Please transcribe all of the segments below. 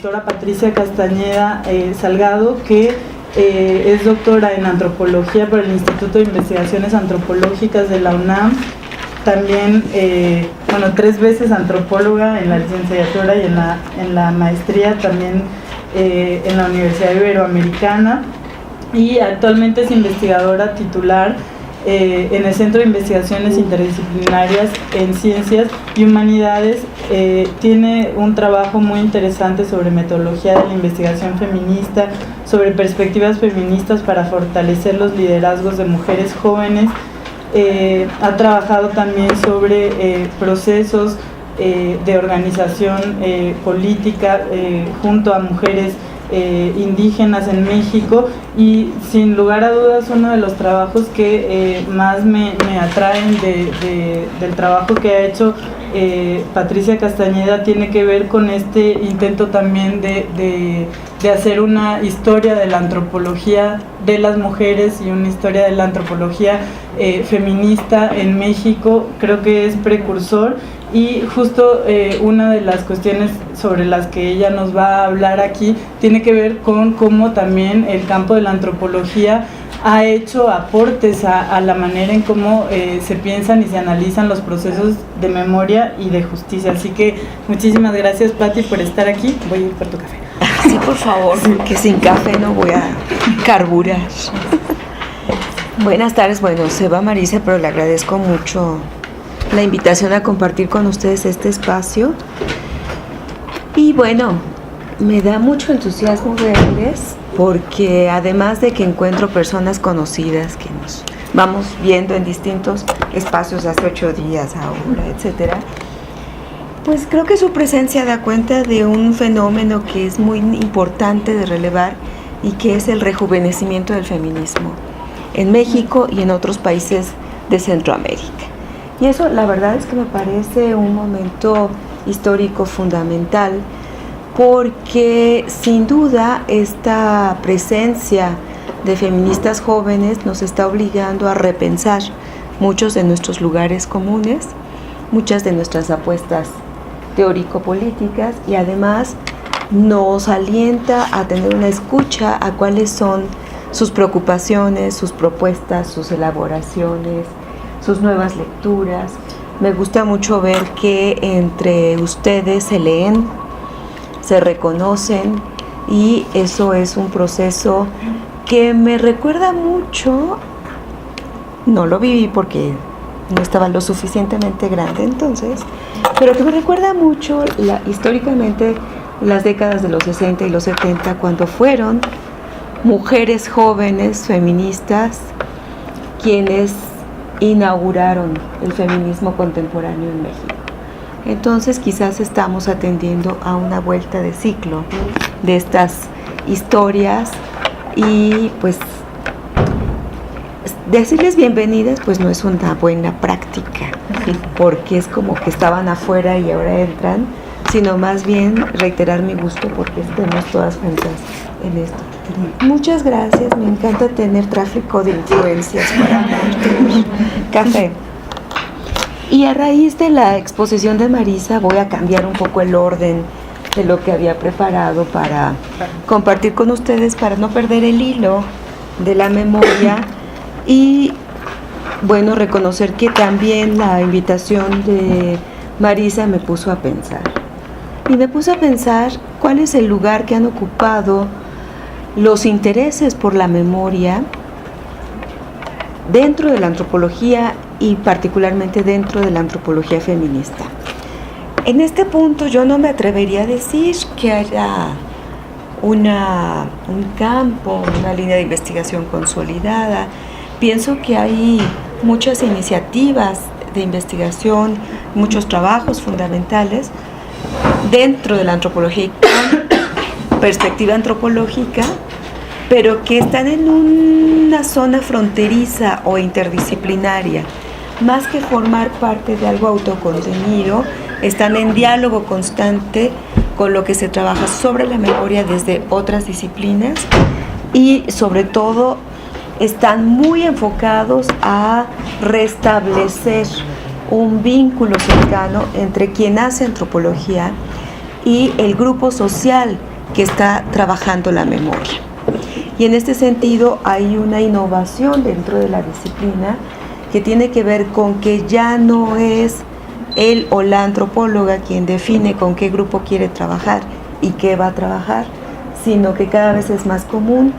doctora Patricia Castañeda Salgado, que es doctora en antropología por el Instituto de Investigaciones Antropológicas de la UNAM. También, 3 veces antropóloga en la licenciatura y en la maestría, también en la Universidad Iberoamericana, y actualmente es investigadora titular en el Centro de Investigaciones Interdisciplinarias en Ciencias y Humanidades. Tiene un trabajo muy interesante sobre metodología de la investigación feminista, sobre perspectivas feministas para fortalecer los liderazgos de mujeres jóvenes. Ha trabajado también sobre procesos de organización política junto a mujeres indígenas en México, y sin lugar a dudas uno de los trabajos que más me atraen del trabajo que ha hecho Patricia Castañeda tiene que ver con este intento también de hacer una historia de la antropología de las mujeres y una historia de la antropología feminista en México. Creo que es precursor, y justo una de las cuestiones sobre las que ella nos va a hablar aquí tiene que ver con cómo también el campo de la antropología ha hecho aportes a la manera en cómo se piensan y se analizan los procesos de memoria y de justicia. Así que muchísimas gracias, Pati, por estar aquí. Voy a ir por tu café. Sí, por favor, porque sin café no voy a carburar. Buenas tardes. Bueno, se va Marisa, pero le agradezco mucho la invitación a compartir con ustedes este espacio. Y bueno, me da mucho entusiasmo verles, porque además de que encuentro personas conocidas que nos vamos viendo en distintos espacios hace 8 días, ahora, etcétera, pues creo que su presencia da cuenta de un fenómeno que es muy importante de relevar, y que es el rejuvenecimiento del feminismo en México y en otros países de Centroamérica. Y eso, la verdad es que me parece un momento histórico fundamental, porque sin duda esta presencia de feministas jóvenes nos está obligando a repensar muchos de nuestros lugares comunes, muchas de nuestras apuestas teórico-políticas, y además nos alienta a tener una escucha a cuáles son sus preocupaciones, sus propuestas, sus elaboraciones, sus nuevas lecturas. Me gusta mucho ver que entre ustedes se leen, se reconocen, y eso es un proceso que me recuerda mucho, no lo viví porque no estaba lo suficientemente grande entonces, pero que me recuerda mucho históricamente las décadas de los 60 y los 70, cuando fueron mujeres jóvenes feministas quienes inauguraron el feminismo contemporáneo en México. Entonces quizás estamos atendiendo a una vuelta de ciclo de estas historias, y pues decirles bienvenidas pues no es una buena práctica, porque es como que estaban afuera y ahora entran, sino más bien reiterar mi gusto porque estemos todas juntas en esto. Muchas gracias, me encanta tener tráfico de influencias para compartir. Café. Y a raíz de la exposición de Marisa voy a cambiar un poco el orden de lo que había preparado para compartir con ustedes, para no perder el hilo de la memoria, y bueno, reconocer que también la invitación de Marisa me puso a pensar. Y me puse a pensar cuál es el lugar que han ocupado los intereses por la memoria dentro de la antropología, y particularmente dentro de la antropología feminista. En este punto yo no me atrevería a decir que haya un campo, una línea de investigación consolidada. Pienso que hay muchas iniciativas de investigación, muchos trabajos fundamentales dentro de la antropología con perspectiva antropológica, pero que están en una zona fronteriza o interdisciplinaria. Más que formar parte de algo autocontenido, están en diálogo constante con lo que se trabaja sobre la memoria desde otras disciplinas, y sobre todo están muy enfocados a restablecer un vínculo cercano entre quien hace antropología y el grupo social que está trabajando la memoria. Y en este sentido hay una innovación dentro de la disciplina que tiene que ver con que ya no es él o la antropóloga quien define con qué grupo quiere trabajar y qué va a trabajar, sino que cada vez es más común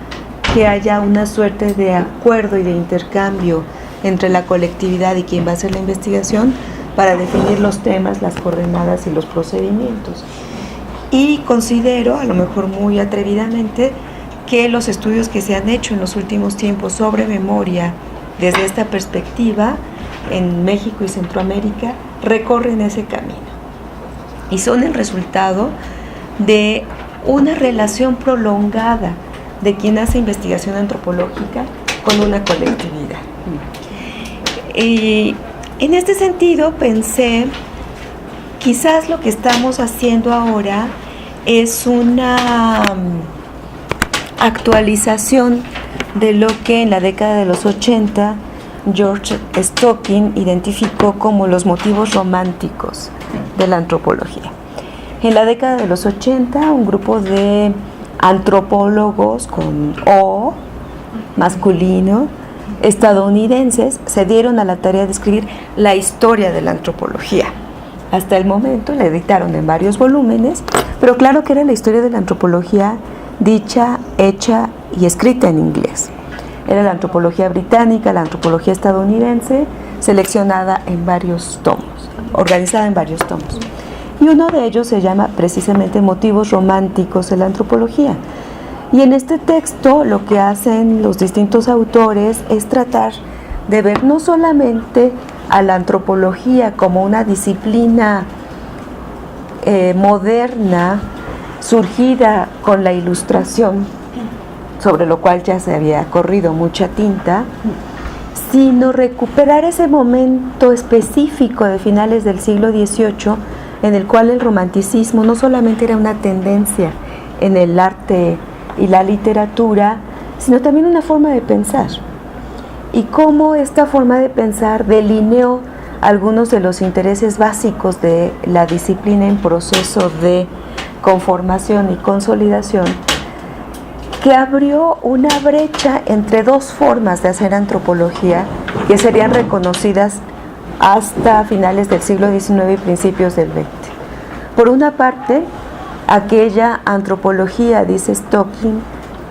que haya una suerte de acuerdo y de intercambio entre la colectividad y quien va a hacer la investigación para definir los temas, las coordenadas y los procedimientos. Y considero, a lo mejor muy atrevidamente, que los estudios que se han hecho en los últimos tiempos sobre memoria desde esta perspectiva en México y Centroamérica recorren ese camino y son el resultado de una relación prolongada de quien hace investigación antropológica con una colectividad. Y en este sentido pensé, quizás lo que estamos haciendo ahora es una actualización de lo que en la década de los 80 George Stocking identificó como los motivos románticos de la antropología. En la década de los 80, un grupo de antropólogos con O, masculino, estadounidenses, se dieron a la tarea de escribir la historia de la antropología. Hasta el momento la editaron en varios volúmenes, pero claro que era la historia de la antropología dicha, hecha y escrita en inglés. Era la antropología británica, la antropología estadounidense, seleccionada en varios tomos, organizada en varios tomos. Y uno de ellos se llama precisamente Motivos románticos de la antropología. Y en este texto lo que hacen los distintos autores es tratar de ver no solamente a la antropología como una disciplina moderna, surgida con la Ilustración, sobre lo cual ya se había corrido mucha tinta, sino recuperar ese momento específico de finales del siglo XVIII en el cual el romanticismo no solamente era una tendencia en el arte y la literatura, sino también una forma de pensar. Y cómo esta forma de pensar delineó algunos de los intereses básicos de la disciplina en proceso de conformación y consolidación, que abrió una brecha entre dos formas de hacer antropología que serían reconocidas hasta finales del siglo XIX y principios del XX. Por una parte, aquella antropología, dice Stocking,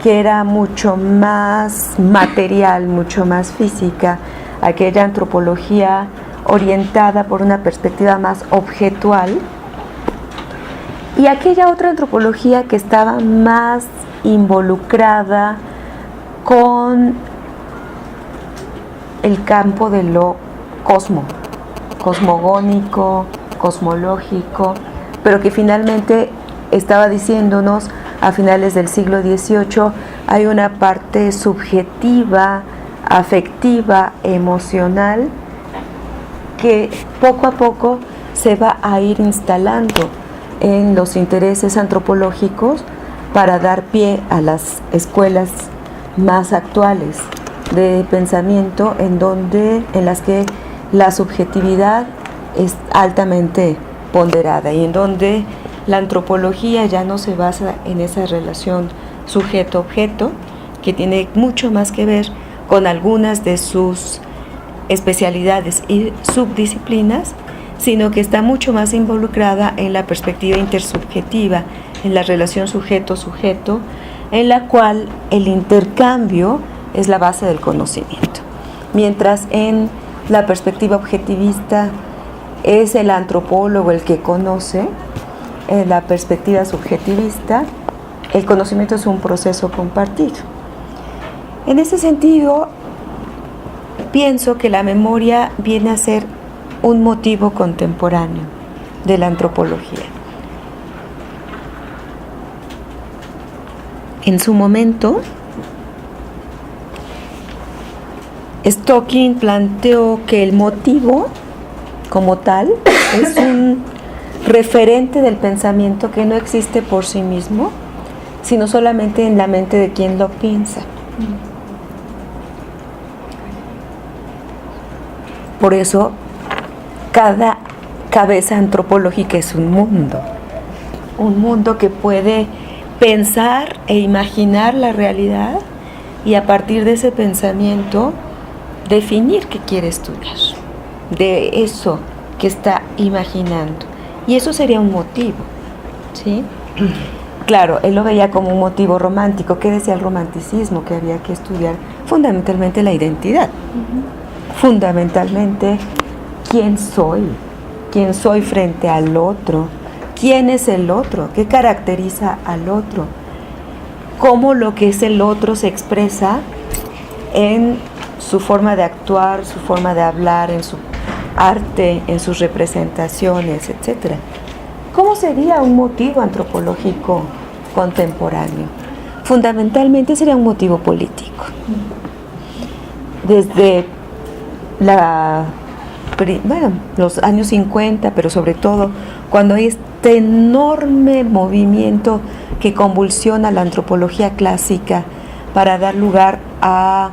que era mucho más material, mucho más física, aquella antropología orientada por una perspectiva más objetual, y aquella otra antropología que estaba más involucrada con el campo de lo cosmogónico, cosmológico, pero que finalmente estaba diciéndonos a finales del siglo XVIII hay una parte subjetiva, afectiva, emocional que poco a poco se va a ir instalando en los intereses antropológicos para dar pie a las escuelas más actuales de pensamiento en las que la subjetividad es altamente ponderada y en donde la antropología ya no se basa en esa relación sujeto-objeto, que tiene mucho más que ver con algunas de sus especialidades y subdisciplinas, sino que está mucho más involucrada en la perspectiva intersubjetiva, en la relación sujeto-sujeto, en la cual el intercambio es la base del conocimiento. Mientras en la perspectiva objetivista es el antropólogo el que conoce, en la perspectiva subjetivista el conocimiento es un proceso compartido. En ese sentido, pienso que la memoria viene a ser un motivo contemporáneo de la antropología. En su momento, Stocking planteó que el motivo como tal es un referente del pensamiento que no existe por sí mismo, sino solamente en la mente de quien lo piensa. Por eso, cada cabeza antropológica es un mundo que puede pensar e imaginar la realidad y a partir de ese pensamiento definir qué quiere estudiar, de eso que está imaginando. Y eso sería un motivo, ¿sí? Claro, él lo veía como un motivo romántico. ¿Qué decía el romanticismo? Que había que estudiar fundamentalmente la identidad. Fundamentalmente, ¿quién soy frente al otro? ¿Quién es el otro? ¿Qué caracteriza al otro? ¿Cómo lo que es el otro se expresa en su forma de actuar, su forma de hablar, en su arte, en sus representaciones, etcétera? ¿Cómo sería un motivo antropológico contemporáneo? Fundamentalmente sería un motivo político. Desde los años 50, pero sobre todo cuando hay este enorme movimiento que convulsiona la antropología clásica para dar lugar a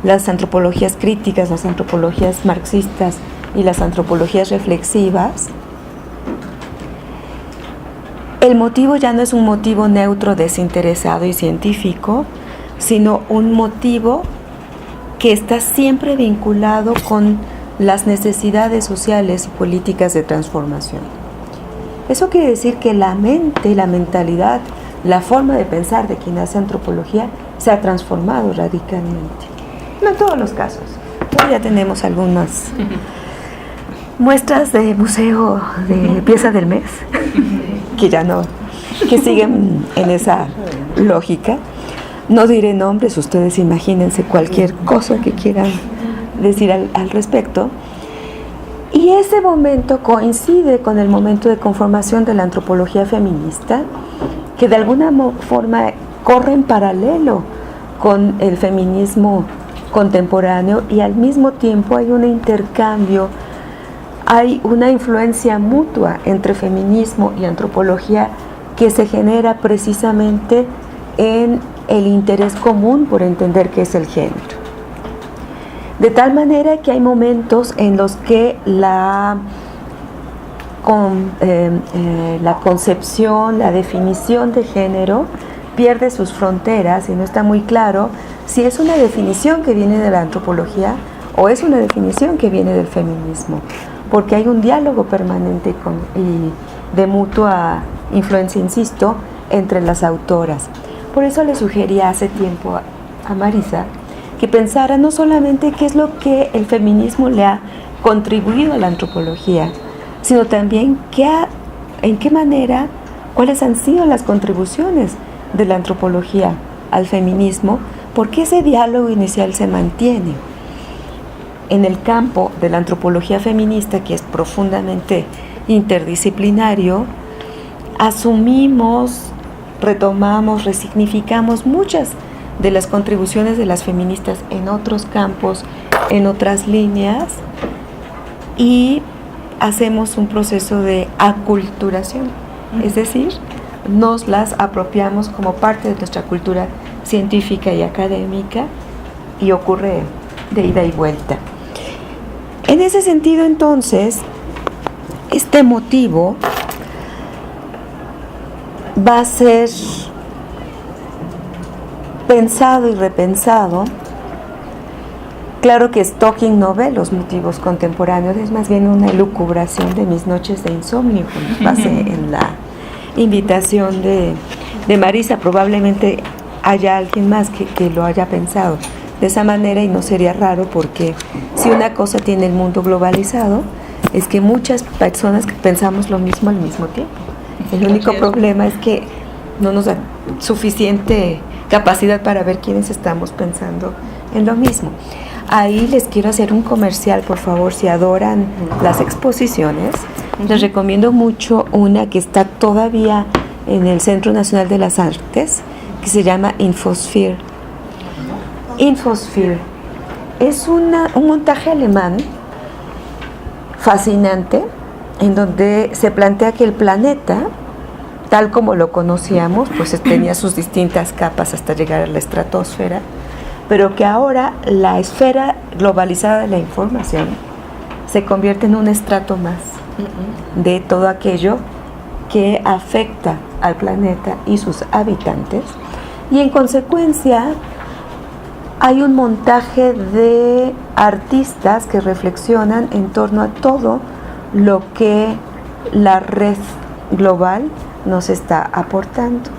las antropologías críticas, las antropologías marxistas y las antropologías reflexivas, el motivo ya no es un motivo neutro, desinteresado y científico, sino un motivo que está siempre vinculado con las necesidades sociales y políticas de transformación. Eso quiere decir que la mente, la mentalidad, la forma de pensar de quien hace antropología se ha transformado radicalmente. No en todos los casos. Ya tenemos algunas muestras de museo de pieza del mes que siguen en esa lógica. No diré nombres, ustedes imagínense cualquier cosa que quieran decir al respecto. Y ese momento coincide con el momento de conformación de la antropología feminista, que de alguna forma corre en paralelo con el feminismo contemporáneo, y al mismo tiempo hay un intercambio, hay una influencia mutua entre feminismo y antropología que se genera precisamente en el interés común por entender qué es el género. De tal manera que hay momentos en los que la concepción, la definición de género pierde sus fronteras y no está muy claro si es una definición que viene de la antropología o es una definición que viene del feminismo, porque hay un diálogo permanente y de mutua influencia, insisto, entre las autoras. Por eso le sugería hace tiempo a Marisa que pensara no solamente qué es lo que el feminismo le ha contribuido a la antropología, sino también en qué manera, cuáles han sido las contribuciones de la antropología al feminismo, porque ese diálogo inicial se mantiene. En el campo de la antropología feminista, que es profundamente interdisciplinario, asumimos, retomamos, resignificamos muchas de las contribuciones de las feministas en otros campos, en otras líneas, y hacemos un proceso de aculturación, es decir, nos las apropiamos como parte de nuestra cultura científica y académica, y ocurre de ida y vuelta. En ese sentido, entonces, este motivo va a ser pensado y repensado. Claro que Stocking no ve los motivos contemporáneos, es más bien una elucubración de mis noches de insomnio, con base en la invitación de Marisa. Probablemente haya alguien más que lo haya pensado de esa manera, y no sería raro, porque si una cosa tiene el mundo globalizado es que muchas personas pensamos lo mismo al mismo tiempo. El único problema es que no nos da suficiente capacidad para ver quiénes estamos pensando en lo mismo. Ahí les quiero hacer un comercial, por favor. Si adoran las exposiciones, les recomiendo mucho una que está todavía en el Centro Nacional de las Artes, que se llama Infosphere. Infosphere es un montaje alemán fascinante, en donde se plantea que el planeta, tal como lo conocíamos, pues tenía sus distintas capas hasta llegar a la estratosfera, pero que ahora la esfera globalizada de la información se convierte en un estrato más de todo aquello que afecta al planeta y sus habitantes, y en consecuencia hay un montaje de artistas que reflexionan en torno a todo lo que la red global nos está aportando,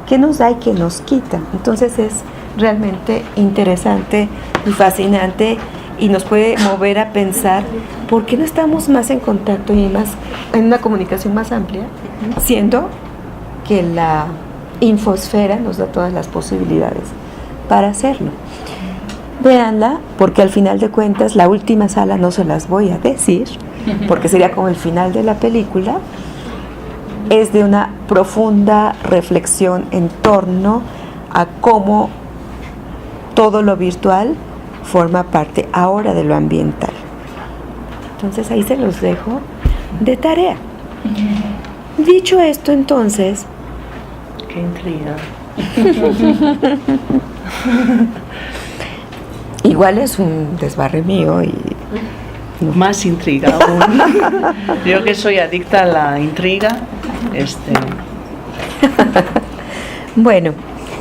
que nos da y que nos quita. Entonces es realmente interesante y fascinante y nos puede mover a pensar por qué no estamos más en contacto y más en una comunicación más amplia, siendo que la infosfera nos da todas las posibilidades para hacerlo. Véanla, porque al final de cuentas la última sala no se las voy a decir, porque sería como el final de la película. Es de una profunda reflexión en torno a cómo todo lo virtual forma parte ahora de lo ambiental. Entonces ahí se los dejo de tarea. Dicho esto, entonces... ¡Qué intriga! Igual es un desbarre mío y... No. Más intriga aún. Yo que soy adicta a la intriga. Bueno,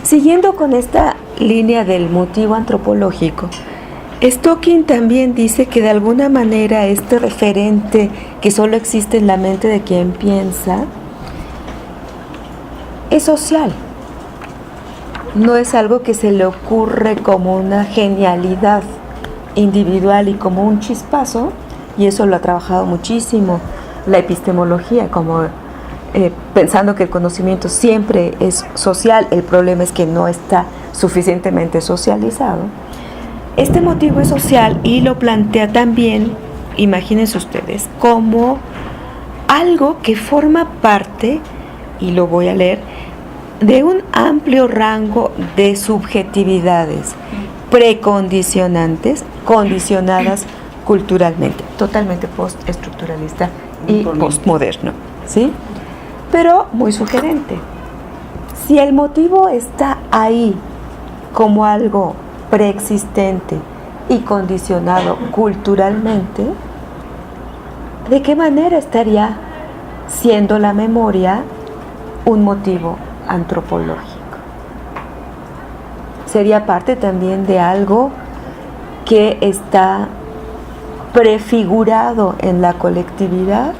siguiendo con esta línea del motivo antropológico, Stocking también dice que de alguna manera este referente que solo existe en la mente de quien piensa es social. No es algo que se le ocurre como una genialidad individual y como un chispazo, y eso lo ha trabajado muchísimo la epistemología, como pensando que el conocimiento siempre es social, el problema es que no está suficientemente socializado. Este motivo es social y lo plantea también, imagínense ustedes, como algo que forma parte, y lo voy a leer, de un amplio rango de subjetividades precondicionantes, condicionadas culturalmente, totalmente postestructuralista y postmoderno, ¿sí? Pero muy sugerente. Si el motivo está ahí como algo preexistente y condicionado culturalmente, ¿de qué manera estaría siendo la memoria un motivo antropológico? ¿Sería parte también de algo que está prefigurado en la colectividad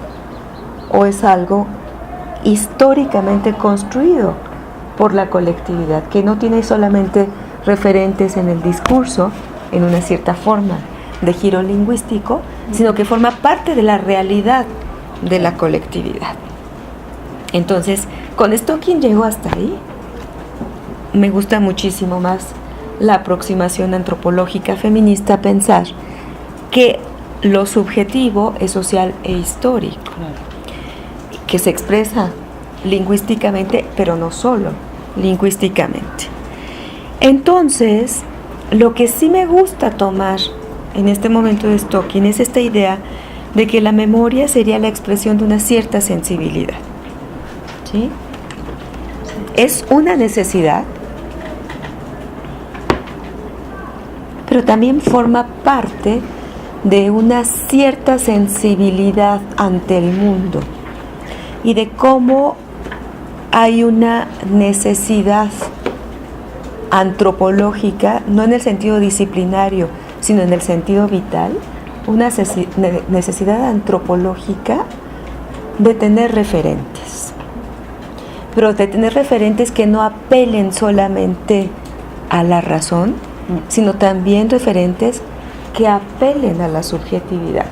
o es algo históricamente construido por la colectividad, que no tiene solamente referentes en el discurso, en una cierta forma de giro lingüístico, sino que forma parte de la realidad de la colectividad? Entonces, con Stocking llegó hasta ahí. Me gusta muchísimo más la aproximación antropológica feminista a pensar que lo subjetivo es social e histórico, que se expresa lingüísticamente, pero no solo lingüísticamente. Entonces, lo que sí me gusta tomar en este momento de Stocking es esta idea de que la memoria sería la expresión de una cierta sensibilidad, ¿sí? Es una necesidad, pero también forma parte de una cierta sensibilidad ante el mundo y de cómo hay una necesidad antropológica, no en el sentido disciplinario, sino en el sentido vital, una necesidad antropológica de tener referentes, pero de tener referentes que no apelen solamente a la razón, sino también referentes que apelen a la subjetividad,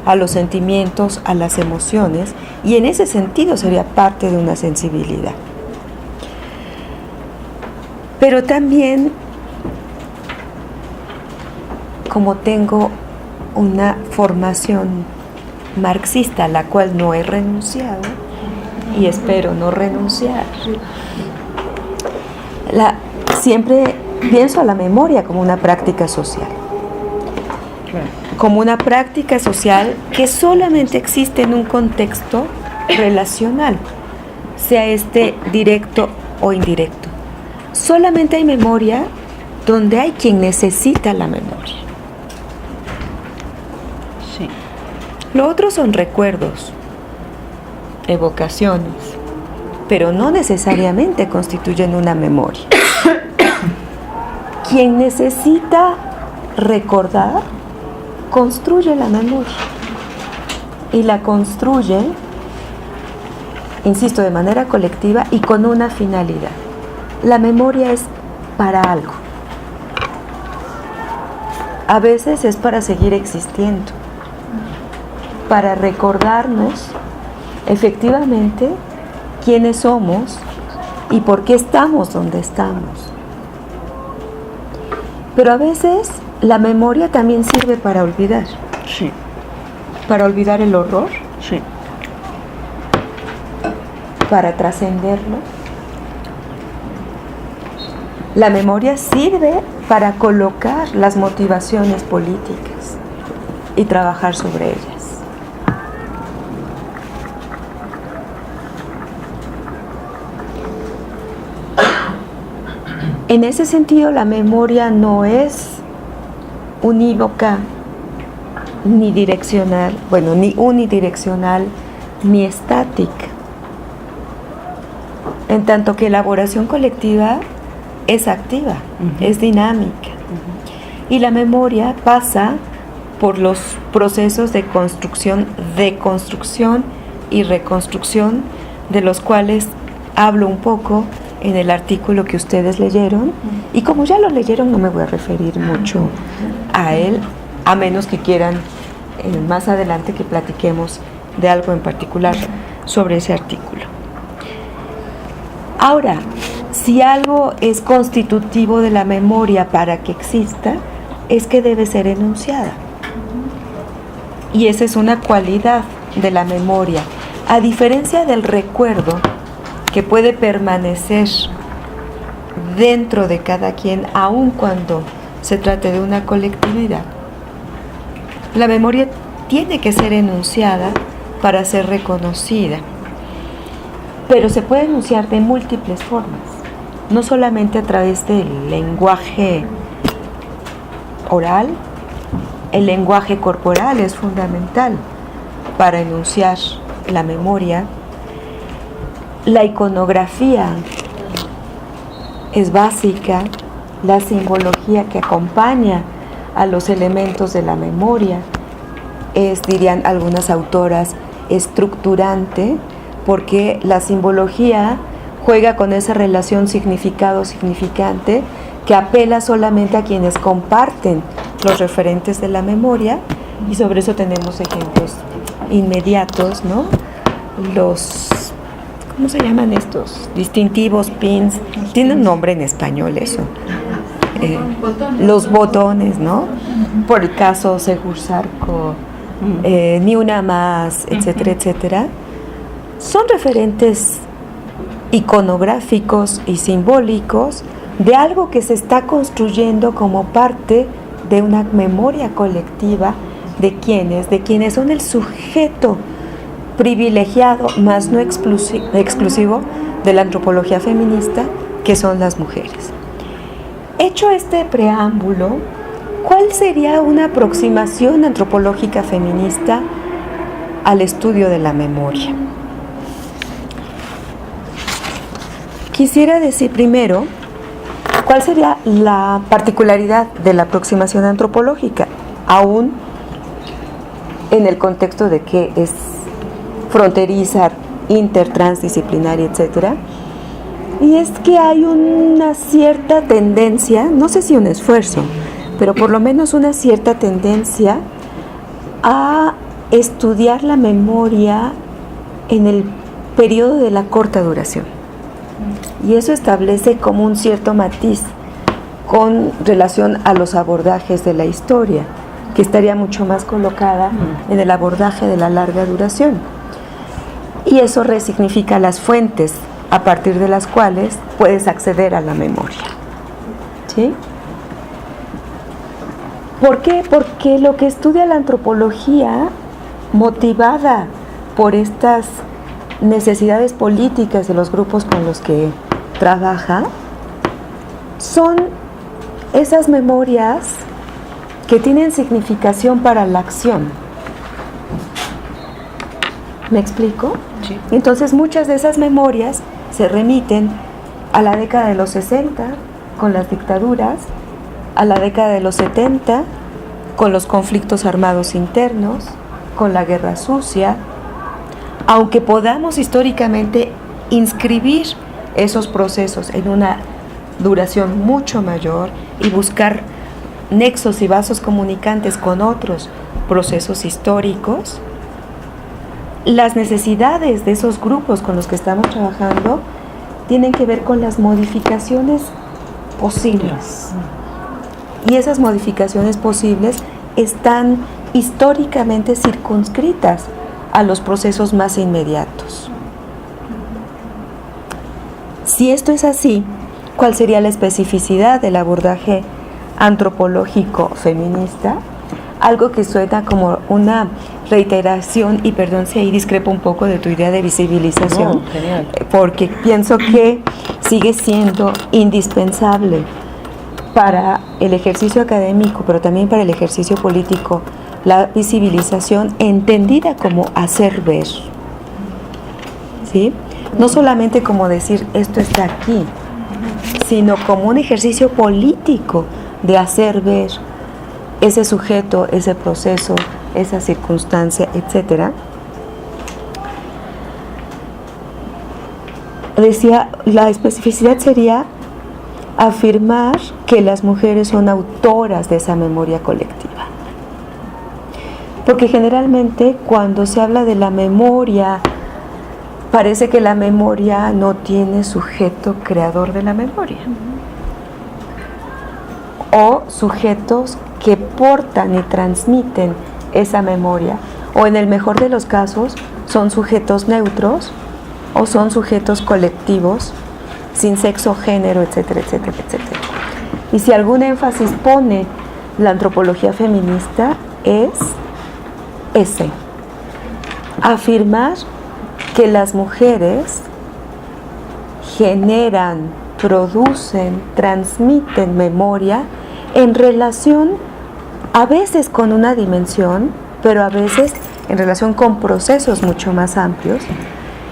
a los sentimientos, a las emociones, y en ese sentido sería parte de una sensibilidad. Pero también, como tengo una formación marxista a la cual no he renunciado y espero no renunciar, siempre pienso a la memoria como una práctica social. Como una práctica social que solamente existe en un contexto relacional, sea este directo o indirecto. Solamente hay memoria donde hay quien necesita la memoria. Sí. Lo otro son recuerdos. evocaciones, pero no necesariamente constituyen una memoria. Quien necesita recordar, construye la memoria. Y la construye, insisto, de manera colectiva y con una finalidad. La memoria es para algo. A veces es para seguir existiendo, para recordarnos efectivamente quiénes somos y por qué estamos donde estamos. Pero a veces la memoria también sirve para olvidar. Sí. Para olvidar el horror, Sí. para trascenderlo. La memoria sirve para colocar las motivaciones políticas y trabajar sobre ellas. En ese sentido, la memoria no es unívoca, ni direccional, ni unidireccional, ni estática. En tanto que elaboración colectiva es activa, es dinámica. Y la memoria pasa por los procesos de construcción, deconstrucción y reconstrucción, de los cuales hablo un poco en el artículo que ustedes leyeron. Y como ya lo leyeron, no me voy a referir mucho a él, a menos que quieran más adelante que platiquemos de algo en particular sobre ese artículo. Ahora, si algo es constitutivo de la memoria para que exista, es que debe ser enunciada. Y esa es una cualidad de la memoria, a diferencia del recuerdo, que puede permanecer dentro de cada quien, aun cuando se trate de una colectividad. La memoria tiene que ser enunciada para ser reconocida, pero se puede enunciar de múltiples formas, no solamente a través del lenguaje oral. El lenguaje corporal es fundamental para enunciar la memoria. La iconografía es básica, la simbología que acompaña a los elementos de la memoria es, dirían algunas autoras, estructurante, porque la simbología juega con esa relación significado-significante que apela solamente a quienes comparten los referentes de la memoria, y sobre eso tenemos ejemplos inmediatos, ¿no? ¿Cómo se llaman estos? Distintivos, pins, tiene un nombre en español eso. Los botones, ¿no? Por el caso Segur Sarco, Ni Una Más, etcétera, etcétera. Son referentes iconográficos y simbólicos de algo que se está construyendo como parte de una memoria colectiva de quienes son el sujeto privilegiado, más no exclusivo, de la antropología feminista, que son las mujeres. Hecho este preámbulo, ¿cuál sería una aproximación antropológica feminista al estudio de la memoria? Quisiera decir primero cuál sería la particularidad de la aproximación antropológica, aún en el contexto de que es fronteriza, intertransdisciplinaria, etcétera. Y es que hay una cierta tendencia, no sé si un esfuerzo, pero por lo menos una cierta tendencia a estudiar la memoria en el periodo de la corta duración. Y eso establece como un cierto matiz con relación a los abordajes de la historia, que estaría mucho más colocada en el abordaje de la larga duración. Y eso resignifica las fuentes a partir de las cuales puedes acceder a la memoria. ¿Sí? ¿Por qué? Porque lo que estudia la antropología, motivada por estas necesidades políticas de los grupos con los que trabaja, son esas memorias que tienen significación para la acción. ¿Me explico? Sí. Entonces muchas de esas memorias se remiten a la década de los 60 con las dictaduras, a la década de los 70 con los conflictos armados internos, con la guerra sucia. Aunque podamos históricamente inscribir esos procesos en una duración mucho mayor y buscar nexos y vasos comunicantes con otros procesos históricos, las necesidades de esos grupos con los que estamos trabajando tienen que ver con las modificaciones posibles. Y esas modificaciones posibles están históricamente circunscritas a los procesos más inmediatos. Si esto es así, ¿cuál sería la especificidad del abordaje antropológico feminista? Algo que suena como una reiteración, y perdón si ahí discrepo un poco de tu idea de visibilización, No, genial. porque pienso que sigue siendo indispensable para el ejercicio académico, pero también para el ejercicio político, la visibilización entendida como hacer ver, ¿sí? No solamente como decir esto está aquí, sino como un ejercicio político de hacer ver ese sujeto, ese proceso, esa circunstancia, etcétera. Decía, la especificidad sería afirmar que las mujeres son autoras de esa memoria colectiva. Porque generalmente cuando se habla de la memoria, parece que la memoria no tiene sujeto creador de la memoria. O sujetos que portan y transmiten esa memoria. O en el mejor de los casos, son sujetos neutros o son sujetos colectivos, sin sexo, género, etcétera, etcétera, etcétera. Y si algún énfasis pone la antropología feminista es ese: afirmar que las mujeres generan, producen, transmiten memoria en relación a veces con una dimensión, pero a veces en relación con procesos mucho más amplios,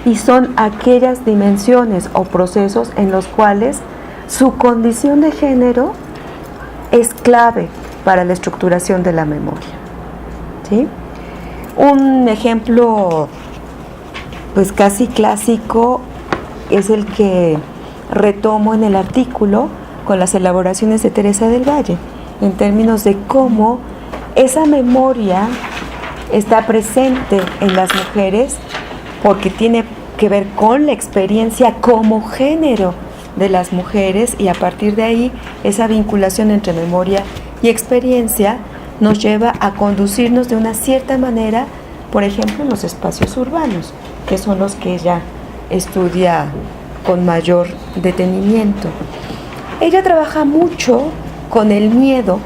y son aquellas dimensiones o procesos en los cuales su condición de género es clave para la estructuración de la memoria, ¿sí? Un ejemplo pues casi clásico es el que retomo en el artículo con las elaboraciones de Teresa del Valle, en términos de cómo esa memoria está presente en las mujeres porque tiene que ver con la experiencia como género de las mujeres, y a partir de ahí esa vinculación entre memoria y experiencia nos lleva a conducirnos de una cierta manera, por ejemplo, en los espacios urbanos, que son los que ella estudia con mayor detenimiento. Ella trabaja mucho con el miedo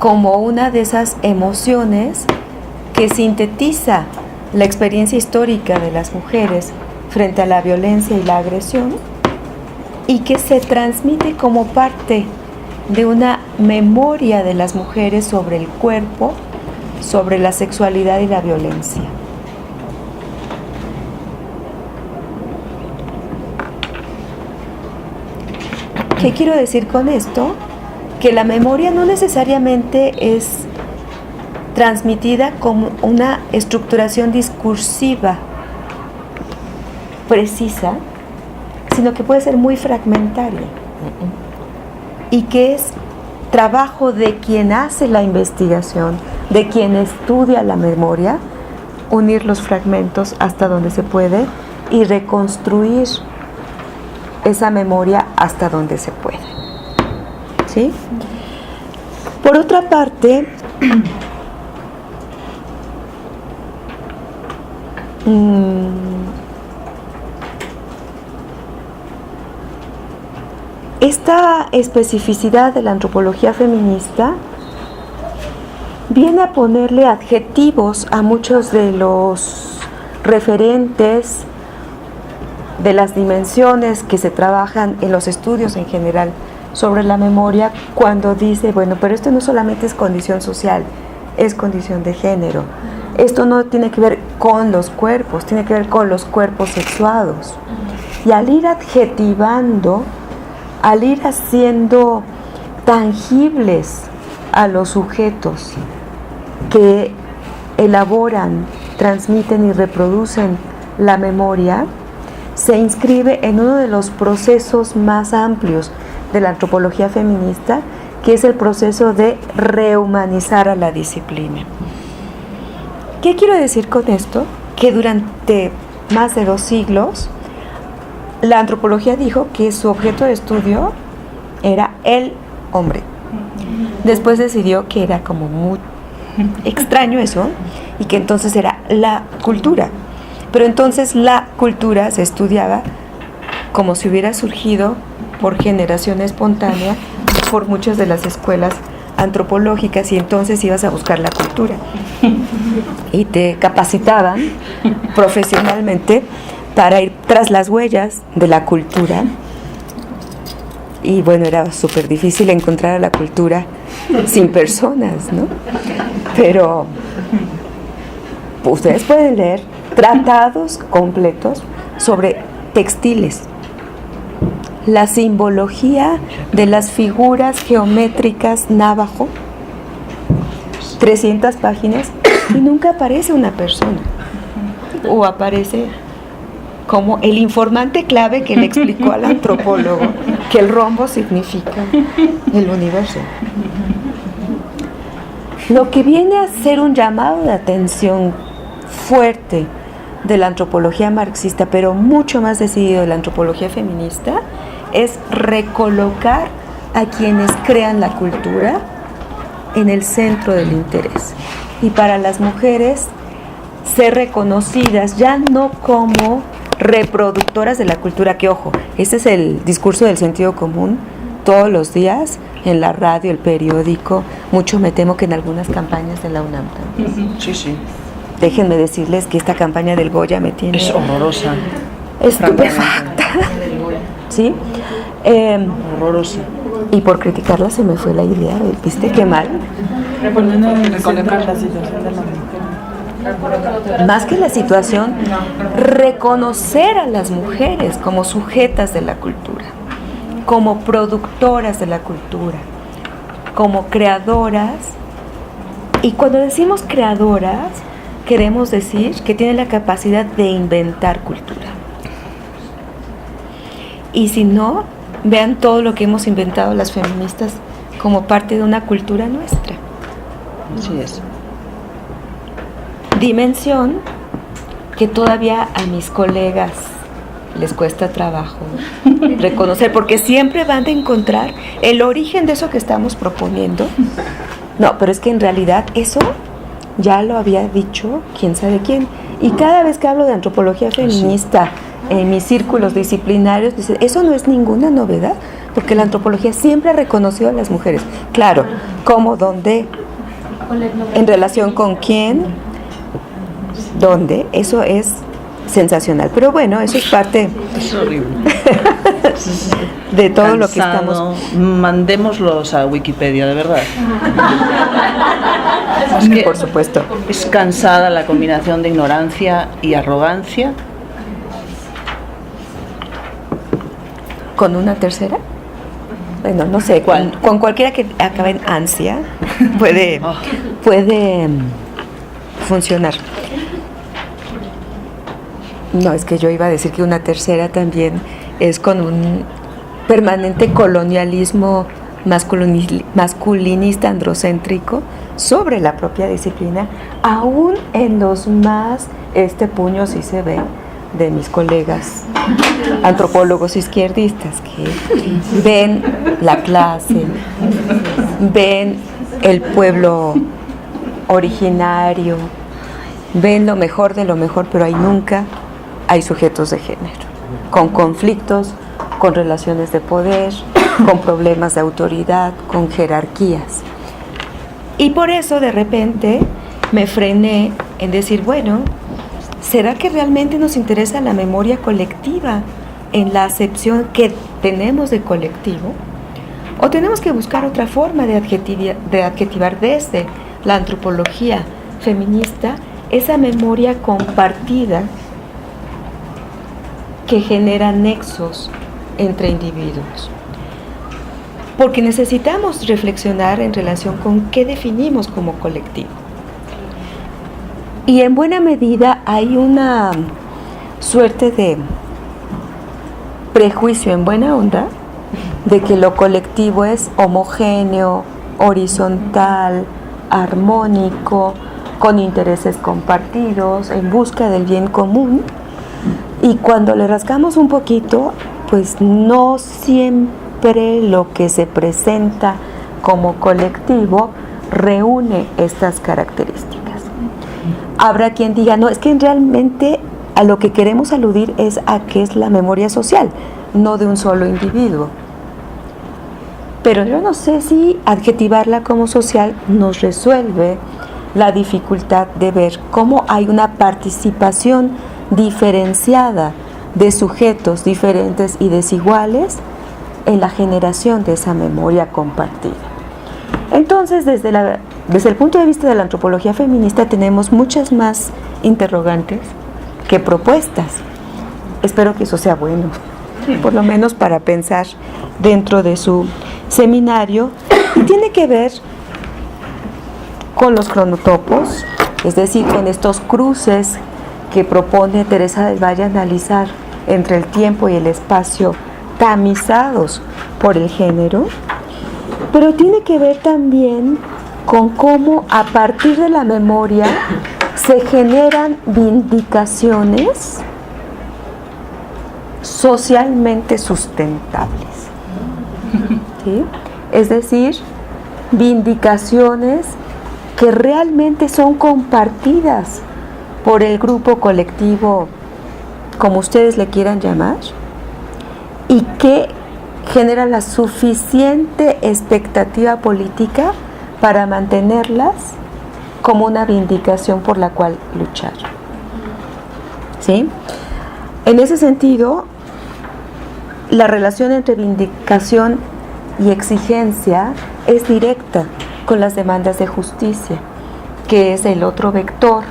como una de esas emociones que sintetiza la experiencia histórica de las mujeres frente a la violencia y la agresión, y que se transmite como parte de una memoria de las mujeres sobre el cuerpo, sobre la sexualidad y la violencia. ¿Qué quiero decir con esto? Que la memoria no necesariamente es transmitida como una estructuración discursiva precisa, sino que puede ser muy fragmentaria, y que es trabajo de quien hace la investigación, de quien estudia la memoria, unir los fragmentos hasta donde se puede y reconstruir esa memoria hasta donde se puede, ¿sí? Por otra parte, esta especificidad de la antropología feminista viene a ponerle adjetivos a muchos de los referentes de las dimensiones que se trabajan en los estudios en general sobre la memoria, cuando dice, bueno, pero esto no solamente es condición social, es condición de género, Esto no tiene que ver con los cuerpos, tiene que ver con los cuerpos sexuados. Y al ir adjetivando, al ir haciendo tangibles a los sujetos que elaboran, transmiten y reproducen la memoria, se inscribe en uno de los procesos más amplios de la antropología feminista, que es el proceso de rehumanizar a la disciplina. ¿Qué quiero decir con esto? Que durante más de 2 siglos, la antropología dijo que su objeto de estudio era el hombre. Después decidió que era como muy extraño eso, y que entonces era la cultura. Pero entonces la cultura se estudiaba como si hubiera surgido por generación espontánea por muchas de las escuelas antropológicas, y entonces ibas a buscar la cultura y te capacitaban profesionalmente para ir tras las huellas de la cultura. Y bueno, era súper difícil encontrar a la cultura sin personas, ¿no? Pero ustedes pueden leer tratados completos sobre textiles, la simbología de las figuras geométricas navajo, 300 páginas, y nunca aparece una persona, o aparece como el informante clave que le explicó al antropólogo que el rombo significa el universo. Lo que viene a ser un llamado de atención fuerte de la antropología marxista, pero mucho más decidido de la antropología feminista, es recolocar a quienes crean la cultura en el centro del interés. Y para las mujeres, ser reconocidas ya no como reproductoras de la cultura, que ojo, ese es el discurso del sentido común todos los días, en la radio, el periódico, mucho me temo que en algunas campañas de la UNAM también. Sí, sí. Déjenme decirles que esta campaña del Goya me tiene... Es horrorosa. Estupefacta. ¿Sí? Horrorosa. Y por criticarla se me fue la idea, ¿viste qué mal? Recolocar la situación de la mujer. Más que la situación, reconocer a las mujeres como sujetas de la cultura, como productoras de la cultura, como creadoras. Y cuando decimos creadoras, queremos decir que tienen la capacidad de inventar cultura. Y si no, vean todo lo que hemos inventado las feministas como parte de una cultura nuestra. Así es. Dimensión que todavía a mis colegas les cuesta trabajo reconocer, porque siempre van a encontrar el origen de eso que estamos proponiendo. No, pero es que en realidad eso ya lo había dicho quién sabe quién. Y cada vez que hablo de antropología feminista en mis círculos disciplinarios, dicen, eso no es ninguna novedad, porque la antropología siempre ha reconocido a las mujeres. Claro, cómo, dónde, en relación con quién, dónde, eso es sensacional. Pero bueno, eso es parte Es horrible. de todo Cansado. Lo que estamos... Mandémoslos a Wikipedia, de verdad. Es que Por supuesto. es cansada la combinación de ignorancia y arrogancia. ¿Con una tercera? Bueno, no sé, ¿Cuál? con cualquiera que acabe en ansia puede funcionar. No, es que yo iba a decir que una tercera también es con un permanente colonialismo masculinista androcéntrico sobre la propia disciplina, aún en los más, este puño sí se ve, de mis colegas antropólogos izquierdistas, que ven la clase, ven el pueblo originario, ven lo mejor de lo mejor, pero ahí nunca hay sujetos de género, con conflictos, con relaciones de poder, con problemas de autoridad, con jerarquías. Y por eso de repente me frené en decir, bueno, ¿será que realmente nos interesa la memoria colectiva en la acepción que tenemos de colectivo? ¿O tenemos que buscar otra forma de adjetivar desde la antropología feminista esa memoria compartida que genera nexos entre individuos. Porque necesitamos reflexionar en relación con qué definimos como colectivo. Y en buena medida hay una suerte de prejuicio en buena onda de que lo colectivo es homogéneo, horizontal, armónico, con intereses compartidos, en busca del bien común. Y cuando le rascamos un poquito, pues no siempre lo que se presenta como colectivo reúne estas características. Habrá quien diga, no, es que realmente a lo que queremos aludir es a que es la memoria social, no de un solo individuo. Pero yo no sé si adjetivarla como social nos resuelve la dificultad de ver cómo hay una participación diferenciada de sujetos diferentes y desiguales en la generación de esa memoria compartida. Entonces, desde el punto de vista de la antropología feminista tenemos muchas más interrogantes que propuestas. Espero que eso sea bueno, por lo menos para pensar dentro de su seminario, y tiene que ver con los cronotopos, es decir, con estos cruces que propone Teresa del Valle analizar entre el tiempo y el espacio tamizados por el género, pero tiene que ver también con cómo a partir de la memoria se generan vindicaciones socialmente sustentables. ¿Sí? Es decir, vindicaciones que realmente son compartidas por el grupo colectivo, como ustedes le quieran llamar, y que generan la suficiente expectativa política para mantenerlas como una vindicación por la cual luchar. ¿Sí? En ese sentido, la relación entre vindicación y exigencia es directa con las demandas de justicia, que es el otro vector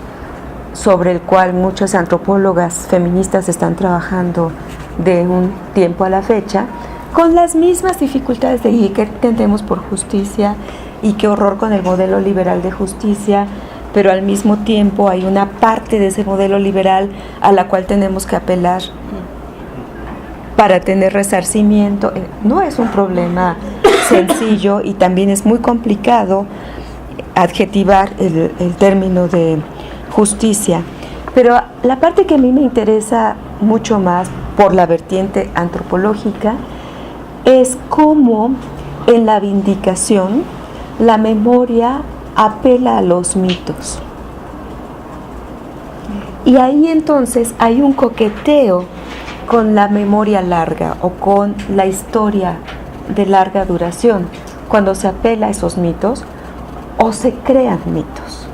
sobre el cual muchas antropólogas feministas están trabajando de un tiempo a la fecha, con las mismas dificultades de qué entendemos por justicia y qué horror con el modelo liberal de justicia, pero al mismo tiempo hay una parte de ese modelo liberal a la cual tenemos que apelar para tener resarcimiento. No es un problema sencillo y también es muy complicado adjetivar el término de justicia, pero la parte que a mí me interesa mucho más por la vertiente antropológica es cómo en la vindicación la memoria apela a los mitos. Y ahí entonces hay un coqueteo con la memoria larga o con la historia de larga duración, cuando se apela a esos mitos o se crean mitos.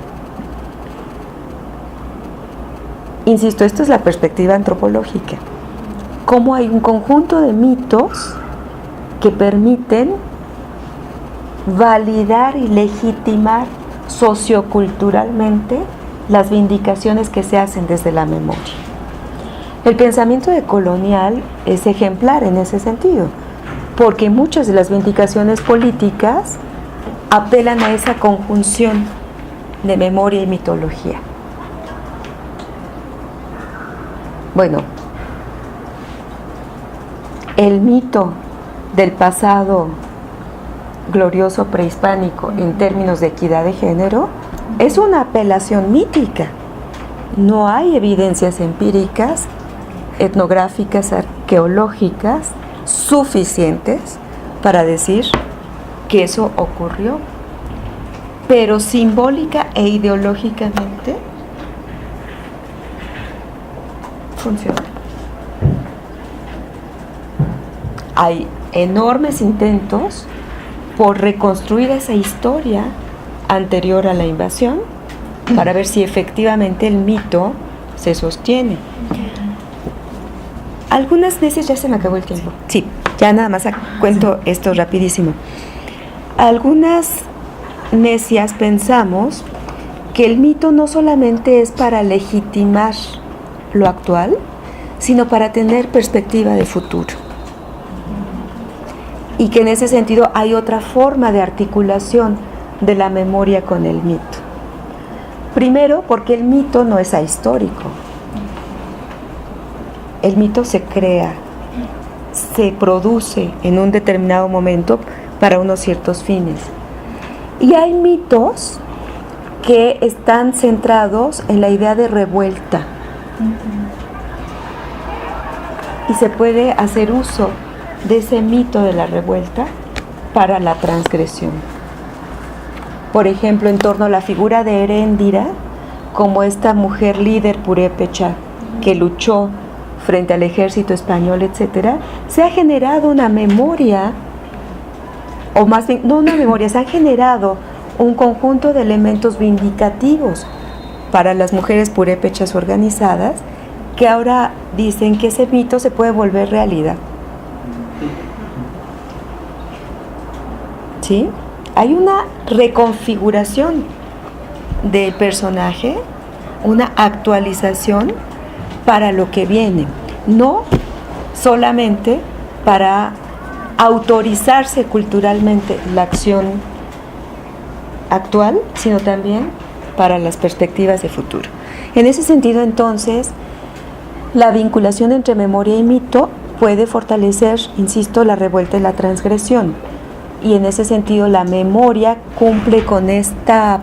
Insisto, esto es la perspectiva antropológica. Cómo hay un conjunto de mitos que permiten validar y legitimar socioculturalmente las vindicaciones que se hacen desde la memoria. El pensamiento decolonial es ejemplar en ese sentido, porque muchas de las vindicaciones políticas apelan a esa conjunción de memoria y mitología. Bueno, el mito del pasado glorioso prehispánico en términos de equidad de género es una apelación mítica. No hay evidencias empíricas, etnográficas, arqueológicas suficientes para decir que eso ocurrió, pero simbólica e ideológicamente funciona. Hay enormes intentos por reconstruir esa historia anterior a la invasión para ver si efectivamente el mito se sostiene. Algunas veces ya se me acabó el tiempo. Sí, ya nada más cuento esto rapidísimo. Algunas necias pensamos que el mito no solamente es para legitimar lo actual, sino para tener perspectiva de futuro. Y que en ese sentido hay otra forma de articulación de la memoria con el mito. Primero, porque el mito no es ahistórico. El mito se crea, se produce en un determinado momento para unos ciertos fines. Y hay mitos que están centrados en la idea de revuelta. Y se puede hacer uso de ese mito de la revuelta para la transgresión. Por ejemplo, en torno a la figura de Heréndira, como esta mujer líder purépecha que luchó frente al ejército español, etcétera, se ha generado una memoria, o más bien, no una memoria, se ha generado un conjunto de elementos vindicativos para las mujeres purépechas organizadas, que ahora dicen que ese mito se puede volver realidad. ¿Sí? Hay una reconfiguración del personaje, una actualización para lo que viene, no solamente para autorizarse culturalmente la acción actual, sino también para las perspectivas de futuro. En ese sentido, entonces, la vinculación entre memoria y mito puede fortalecer, insisto, la revuelta y la transgresión. Y en ese sentido la memoria cumple con esta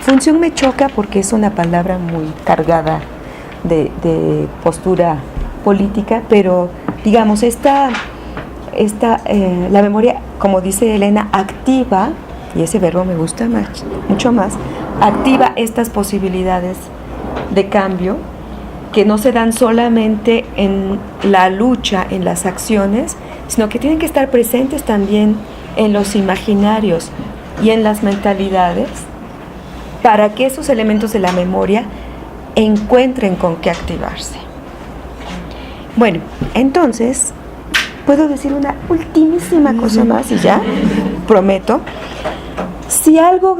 función. Me choca porque es una palabra muy cargada de postura política, pero digamos, la memoria, como dice Elena, activa, y ese verbo me gusta más, mucho más, activa estas posibilidades de cambio que no se dan solamente en la lucha, en las acciones, sino que tienen que estar presentes también en los imaginarios y en las mentalidades, para que esos elementos de la memoria encuentren con qué activarse. Bueno, entonces, puedo decir una ultimísima cosa más y ya, prometo. Si algo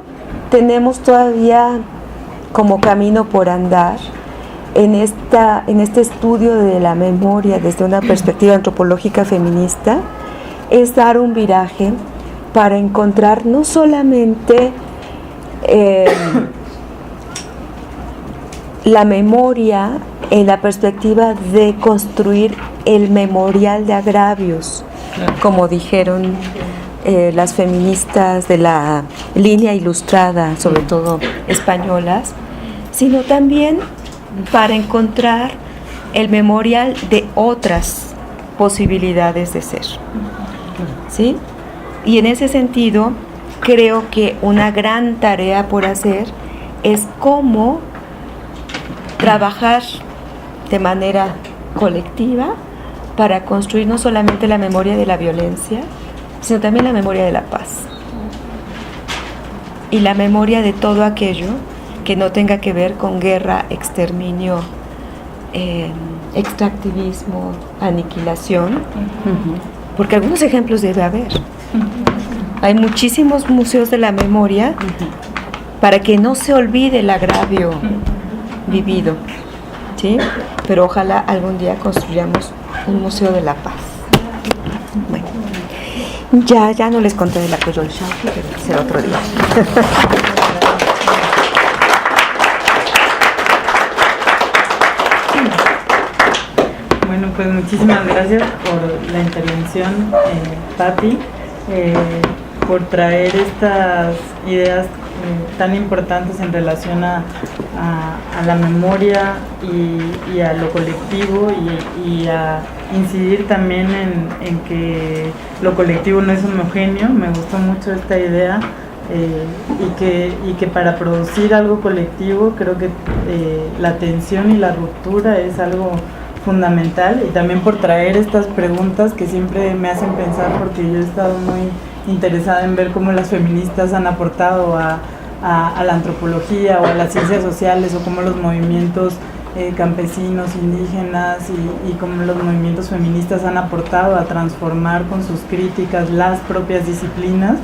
tenemos todavía como camino por andar en este estudio de la memoria desde una perspectiva antropológica feminista, es dar un viraje para encontrar no solamente la memoria en la perspectiva de construir el memorial de agravios, como dijeron las feministas de la línea ilustrada, sobre todo españolas, sino también para encontrar el memorial de otras posibilidades de ser, ¿sí? Y en ese sentido, creo que una gran tarea por hacer es cómo trabajar de manera colectiva para construir no solamente la memoria de la violencia, sino también la memoria de la paz y la memoria de todo aquello que no tenga que ver con guerra, exterminio, extractivismo, aniquilación, porque algunos ejemplos debe haber. Hay muchísimos museos de la memoria para que no se olvide el agravio vivido, ¿sí? Pero ojalá algún día construyamos un museo de la paz. Bueno, ya no les conté de la Coyol Shauki, pero será otro día. Bueno, pues muchísimas gracias por la intervención, Patti, por traer estas ideas tan importantes en relación a la memoria y a lo colectivo y a incidir también en que lo colectivo no es homogéneo. Me gustó mucho esta idea y que para producir algo colectivo creo que la tensión y la ruptura es algo fundamental, y también por traer estas preguntas que siempre me hacen pensar, porque yo he estado muy interesada en ver cómo las feministas han aportado a la antropología o a las ciencias sociales, o cómo los movimientos campesinos, indígenas y cómo los movimientos feministas han aportado a transformar con sus críticas las propias disciplinas.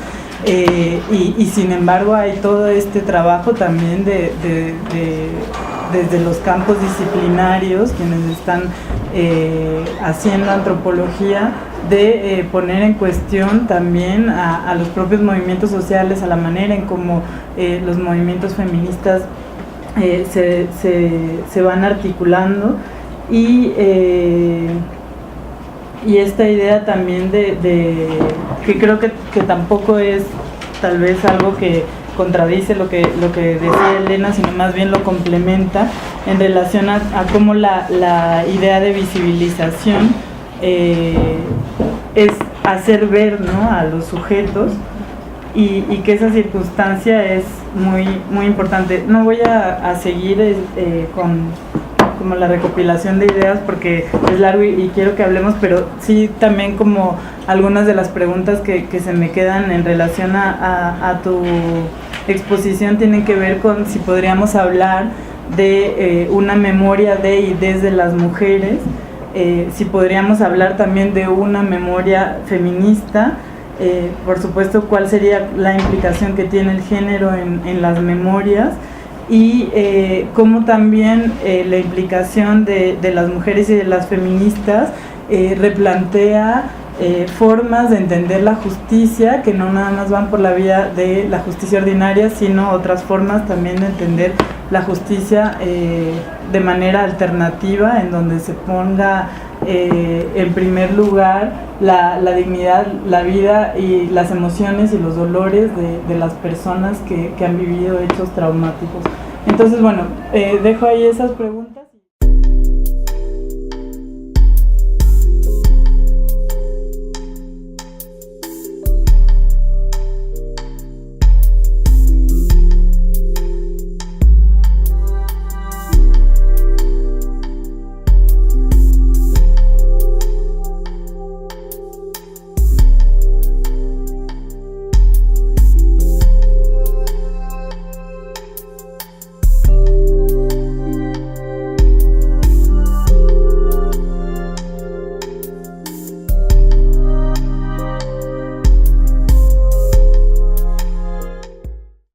y sin embargo hay todo este trabajo también desde los campos disciplinarios, quienes están haciendo antropología, de poner en cuestión también a los propios movimientos sociales, a la manera en cómo los movimientos feministas se van articulando, y esta idea también que creo que tampoco es tal vez algo que contradice lo que decía Elena, sino más bien lo complementa en relación a cómo la idea de visibilización es hacer ver, ¿no?, a los sujetos, y que esa circunstancia es muy, muy importante. No voy a seguir con como la recopilación de ideas porque es largo y quiero que hablemos, pero sí también como algunas de las preguntas que se me quedan en relación a tu exposición tienen que ver con si podríamos hablar de una memoria de y desde las mujeres, si podríamos hablar también de una memoria feminista, por supuesto cuál sería la implicación que tiene el género en las memorias, y cómo también la implicación de las mujeres y de las feministas replantea formas de entender la justicia que no nada más van por la vía de la justicia ordinaria, sino otras formas también de entender la justicia de manera alternativa, en donde se ponga en primer lugar la dignidad, la vida y las emociones y los dolores de las personas que han vivido hechos traumáticos. Entonces, bueno, dejo ahí esas preguntas.